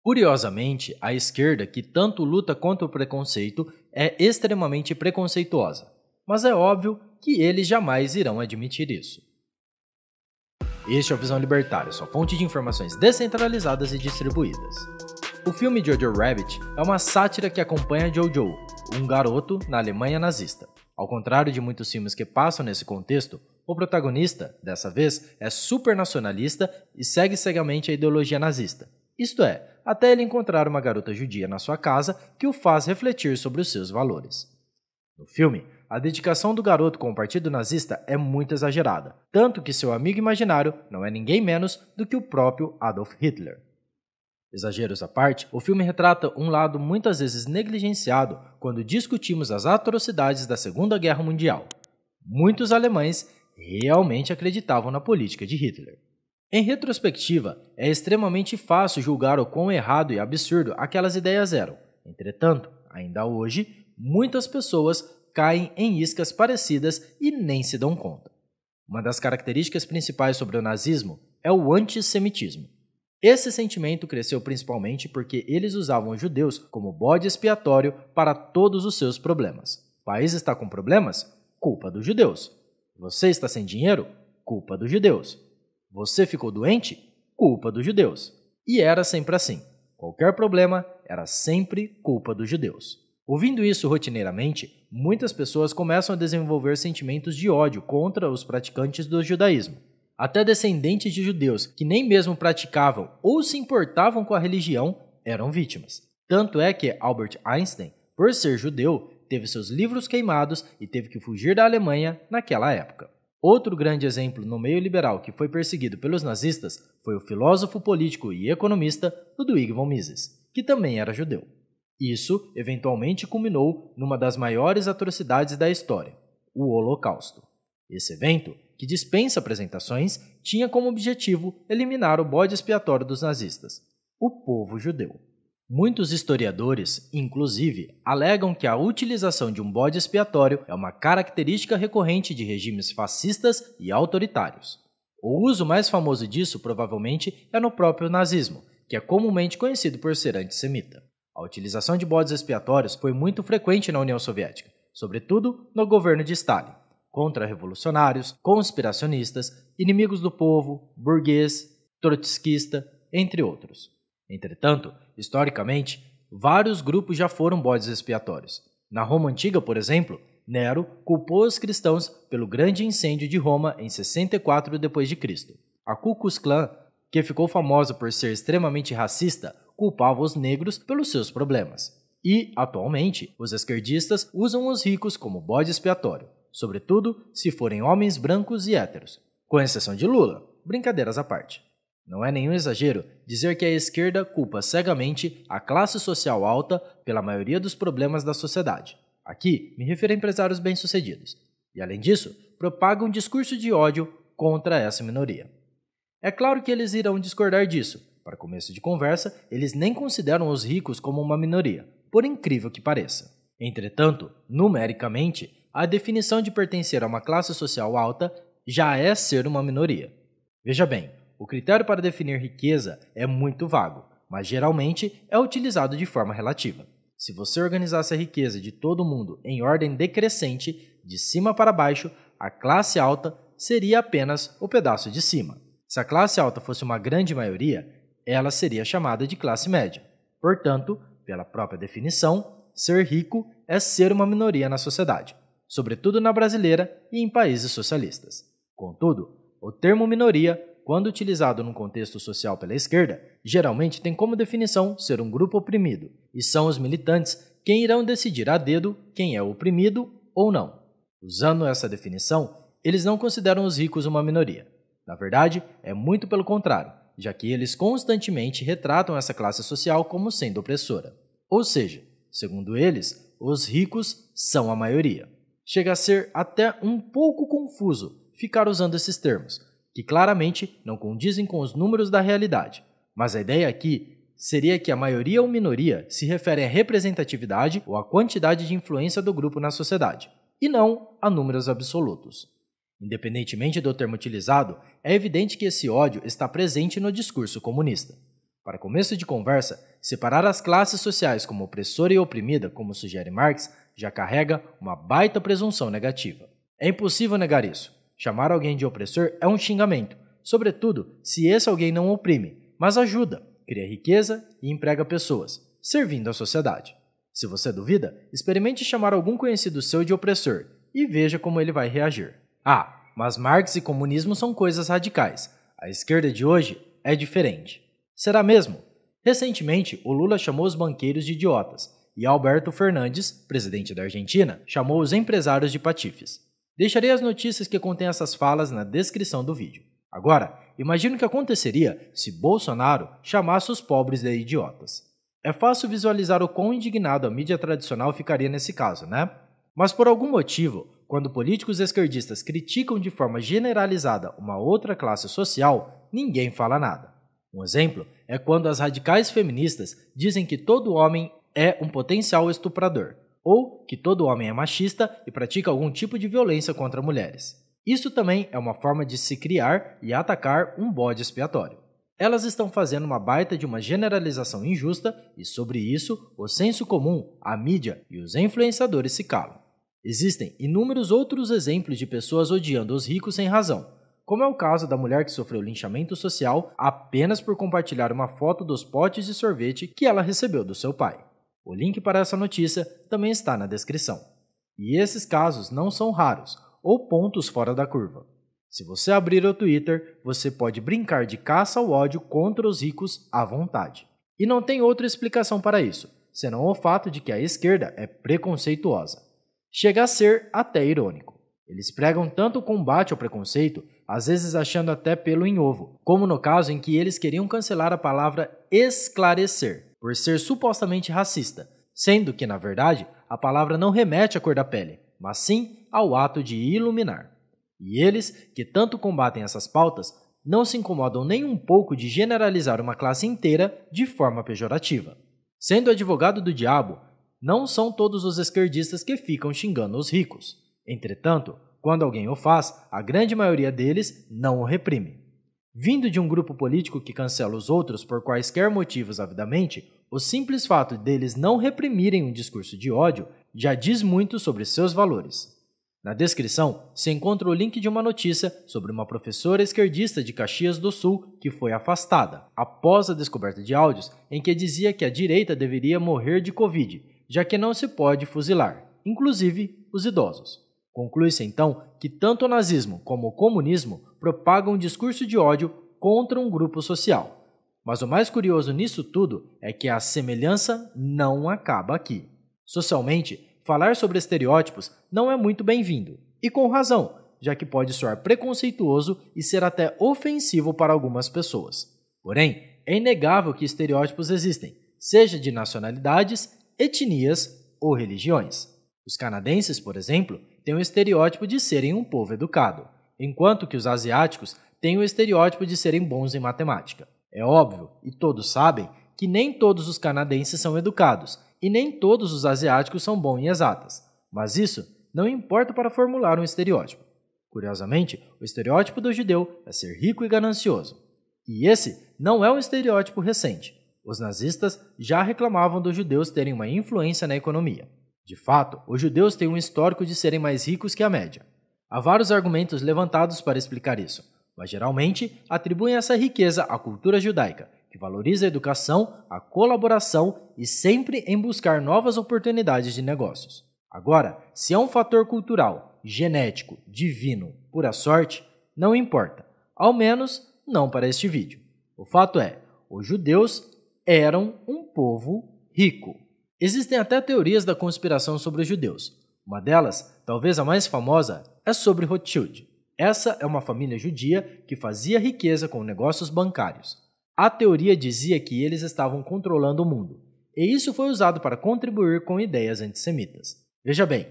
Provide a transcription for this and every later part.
Curiosamente, a esquerda, que tanto luta contra o preconceito, é extremamente preconceituosa. Mas é óbvio que eles jamais irão admitir isso. Este é o Visão Libertária, sua fonte de informações descentralizadas e distribuídas. O filme Jojo Rabbit é uma sátira que acompanha Jojo, um garoto na Alemanha nazista. Ao contrário de muitos filmes que passam nesse contexto, o protagonista, dessa vez, é supernacionalista e segue cegamente a ideologia nazista. Isto é, até ele encontrar uma garota judia na sua casa que o faz refletir sobre os seus valores. No filme, a dedicação do garoto com o partido nazista é muito exagerada, tanto que seu amigo imaginário não é ninguém menos do que o próprio Adolf Hitler. Exageros à parte, o filme retrata um lado muitas vezes negligenciado quando discutimos as atrocidades da Segunda Guerra Mundial. Muitos alemães realmente acreditavam na política de Hitler. Em retrospectiva, é extremamente fácil julgar o quão errado e absurdo aquelas ideias eram. Entretanto, ainda hoje, muitas pessoas caem em iscas parecidas e nem se dão conta. Uma das características principais sobre o nazismo é o antissemitismo. Esse sentimento cresceu principalmente porque eles usavam os judeus como bode expiatório para todos os seus problemas. O país está com problemas? Culpa dos judeus. Você está sem dinheiro? Culpa dos judeus. Você ficou doente? Culpa dos judeus. E era sempre assim. Qualquer problema era sempre culpa dos judeus. Ouvindo isso rotineiramente, muitas pessoas começam a desenvolver sentimentos de ódio contra os praticantes do judaísmo. Até descendentes de judeus que nem mesmo praticavam ou se importavam com a religião eram vítimas. Tanto é que Albert Einstein, por ser judeu, teve seus livros queimados e teve que fugir da Alemanha naquela época. Outro grande exemplo no meio liberal que foi perseguido pelos nazistas foi o filósofo político e economista Ludwig von Mises, que também era judeu. Isso, eventualmente, culminou numa das maiores atrocidades da história, o Holocausto. Esse evento, que dispensa apresentações, tinha como objetivo eliminar o bode expiatório dos nazistas, o povo judeu. Muitos historiadores, inclusive, alegam que a utilização de um bode expiatório é uma característica recorrente de regimes fascistas e autoritários. O uso mais famoso disso, provavelmente, é no próprio nazismo, que é comumente conhecido por ser antissemita. A utilização de bodes expiatórios foi muito frequente na União Soviética, sobretudo no governo de Stalin, contra revolucionários, conspiracionistas, inimigos do povo, burguês, trotskista, entre outros. Entretanto, historicamente, vários grupos já foram bodes expiatórios. Na Roma Antiga, por exemplo, Nero culpou os cristãos pelo grande incêndio de Roma em 64 d.C. A Ku Klux Klan, que ficou famosa por ser extremamente racista, culpava os negros pelos seus problemas. E, atualmente, os esquerdistas usam os ricos como bode expiatório, sobretudo se forem homens brancos e héteros, com exceção de Lula, brincadeiras à parte. Não é nenhum exagero dizer que a esquerda culpa cegamente a classe social alta pela maioria dos problemas da sociedade. Aqui me refiro a empresários bem-sucedidos. E, além disso, propagam um discurso de ódio contra essa minoria. É claro que eles irão discordar disso. Para começo de conversa, eles nem consideram os ricos como uma minoria, por incrível que pareça. Entretanto, numericamente, a definição de pertencer a uma classe social alta já é ser uma minoria. Veja bem, o critério para definir riqueza é muito vago, mas geralmente é utilizado de forma relativa. Se você organizasse a riqueza de todo mundo em ordem decrescente, de cima para baixo, a classe alta seria apenas o pedaço de cima. Se a classe alta fosse uma grande maioria, ela seria chamada de classe média. Portanto, pela própria definição, ser rico é ser uma minoria na sociedade, sobretudo na brasileira e em países socialistas. Contudo, o termo minoria, quando utilizado num contexto social pela esquerda, geralmente tem como definição ser um grupo oprimido, e são os militantes quem irão decidir a dedo quem é oprimido ou não. Usando essa definição, eles não consideram os ricos uma minoria. Na verdade, é muito pelo contrário, já que eles constantemente retratam essa classe social como sendo opressora. Ou seja, segundo eles, os ricos são a maioria. Chega a ser até um pouco confuso ficar usando esses termos, que claramente não condizem com os números da realidade. Mas a ideia aqui seria que a maioria ou minoria se refere à representatividade ou à quantidade de influência do grupo na sociedade, e não a números absolutos. Independentemente do termo utilizado, é evidente que esse ódio está presente no discurso comunista. Para começo de conversa, separar as classes sociais como opressora e oprimida, como sugere Marx, já carrega uma baita presunção negativa. É impossível negar isso. Chamar alguém de opressor é um xingamento, sobretudo se esse alguém não oprime, mas ajuda, cria riqueza e emprega pessoas, servindo à sociedade. Se você duvida, experimente chamar algum conhecido seu de opressor e veja como ele vai reagir. Ah, mas Marx e comunismo são coisas radicais. A esquerda de hoje é diferente. Será mesmo? Recentemente, o Lula chamou os banqueiros de idiotas e Alberto Fernandes, presidente da Argentina, chamou os empresários de patifes. Deixarei as notícias que contêm essas falas na descrição do vídeo. Agora, imagine o que aconteceria se Bolsonaro chamasse os pobres de idiotas. É fácil visualizar o quão indignado a mídia tradicional ficaria nesse caso, né? Mas por algum motivo, quando políticos esquerdistas criticam de forma generalizada uma outra classe social, ninguém fala nada. Um exemplo é quando as radicais feministas dizem que todo homem é um potencial estuprador, ou que todo homem é machista e pratica algum tipo de violência contra mulheres. Isso também é uma forma de se criar e atacar um bode expiatório. Elas estão fazendo uma baita de uma generalização injusta e sobre isso o senso comum, a mídia e os influenciadores se calam. Existem inúmeros outros exemplos de pessoas odiando os ricos sem razão, como é o caso da mulher que sofreu linchamento social apenas por compartilhar uma foto dos potes de sorvete que ela recebeu do seu pai. O link para essa notícia também está na descrição. E esses casos não são raros ou pontos fora da curva. Se você abrir o Twitter, você pode brincar de caça ao ódio contra os ricos à vontade. E não tem outra explicação para isso, senão o fato de que a esquerda é preconceituosa. Chega a ser até irônico. Eles pregam tanto o combate ao preconceito, às vezes achando até pelo em ovo, como no caso em que eles queriam cancelar a palavra esclarecer, por ser supostamente racista, sendo que, na verdade, a palavra não remete à cor da pele, mas sim ao ato de iluminar. E eles, que tanto combatem essas pautas, não se incomodam nem um pouco de generalizar uma classe inteira de forma pejorativa. Sendo advogado do diabo, não são todos os esquerdistas que ficam xingando os ricos. Entretanto, quando alguém o faz, a grande maioria deles não o reprime. Vindo de um grupo político que cancela os outros por quaisquer motivos avidamente, o simples fato deles não reprimirem um discurso de ódio já diz muito sobre seus valores. Na descrição se encontra o link de uma notícia sobre uma professora esquerdista de Caxias do Sul que foi afastada, após a descoberta de áudios em que dizia que a direita deveria morrer de Covid, já que não se pode fuzilar, inclusive os idosos. Conclui-se então que tanto o nazismo como o comunismo propagam um discurso de ódio contra um grupo social. Mas o mais curioso nisso tudo é que a semelhança não acaba aqui. Socialmente, falar sobre estereótipos não é muito bem-vindo, e com razão, já que pode soar preconceituoso e ser até ofensivo para algumas pessoas. Porém, é inegável que estereótipos existem, seja de nacionalidades, etnias ou religiões. Os canadenses, por exemplo, têm o estereótipo de serem um povo educado, enquanto que os asiáticos têm o estereótipo de serem bons em matemática. É óbvio, e todos sabem, que nem todos os canadenses são educados, e nem todos os asiáticos são bons em exatas, mas isso não importa para formular um estereótipo. Curiosamente, o estereótipo do judeu é ser rico e ganancioso. E esse não é um estereótipo recente. Os nazistas já reclamavam dos judeus terem uma influência na economia. De fato, os judeus têm um histórico de serem mais ricos que a média. Há vários argumentos levantados para explicar isso, mas geralmente atribuem essa riqueza à cultura judaica, que valoriza a educação, a colaboração e sempre em buscar novas oportunidades de negócios. Agora, se é um fator cultural, genético, divino, pura sorte, não importa, ao menos não para este vídeo. O fato é, os judeus eram um povo rico. Existem até teorias da conspiração sobre os judeus. Uma delas, talvez a mais famosa, é sobre Rothschild. Essa é uma família judia que fazia riqueza com negócios bancários. A teoria dizia que eles estavam controlando o mundo, e isso foi usado para contribuir com ideias antissemitas. Veja bem,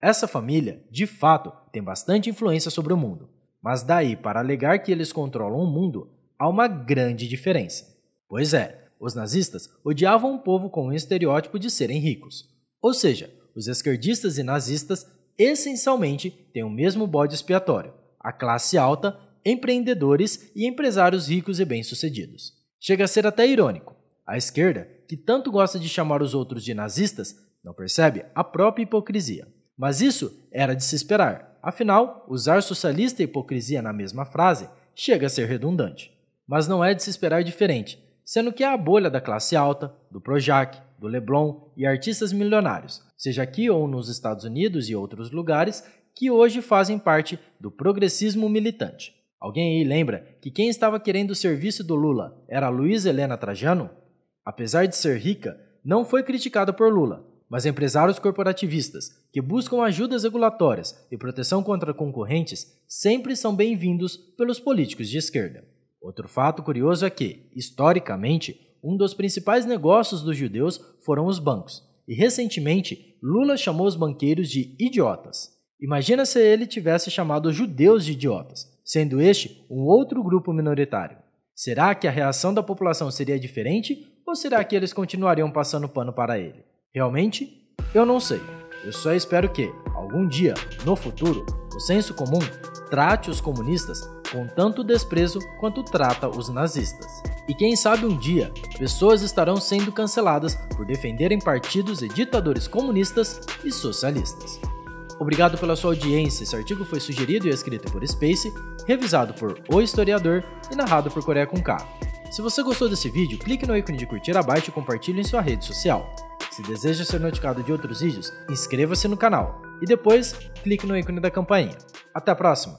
essa família, de fato, tem bastante influência sobre o mundo, mas daí para alegar que eles controlam o mundo, há uma grande diferença. Pois é, os nazistas odiavam um povo com o estereótipo de serem ricos. Ou seja, os esquerdistas e nazistas essencialmente têm o mesmo bode expiatório, a classe alta, empreendedores e empresários ricos e bem-sucedidos. Chega a ser até irônico. A esquerda, que tanto gosta de chamar os outros de nazistas, não percebe a própria hipocrisia. Mas isso era de se esperar. Afinal, usar socialista e hipocrisia na mesma frase chega a ser redundante. Mas não é de se esperar diferente, sendo que é a bolha da classe alta, do Projac, do Leblon e artistas milionários, seja aqui ou nos Estados Unidos e outros lugares, que hoje fazem parte do progressismo militante. Alguém aí lembra que quem estava querendo o serviço do Lula era a Luísa Helena Trajano? Apesar de ser rica, não foi criticada por Lula, mas empresários corporativistas que buscam ajudas regulatórias e proteção contra concorrentes sempre são bem-vindos pelos políticos de esquerda. Outro fato curioso é que, historicamente, um dos principais negócios dos judeus foram os bancos, e recentemente Lula chamou os banqueiros de idiotas. Imagina se ele tivesse chamado os judeus de idiotas, sendo este um outro grupo minoritário. Será que a reação da população seria diferente ou será que eles continuariam passando pano para ele? Realmente, eu não sei. Eu só espero que, algum dia, no futuro, o senso comum trate os comunistas com tanto desprezo quanto trata os nazistas. E quem sabe um dia, pessoas estarão sendo canceladas por defenderem partidos e ditadores comunistas e socialistas. Obrigado pela sua audiência. Esse artigo foi sugerido e escrito por Space, revisado por O Historiador e narrado por Coreia com K. Se você gostou desse vídeo, clique no ícone de curtir abaixo e compartilhe em sua rede social. Se deseja ser notificado de outros vídeos, inscreva-se no canal e depois clique no ícone da campainha. Até a próxima!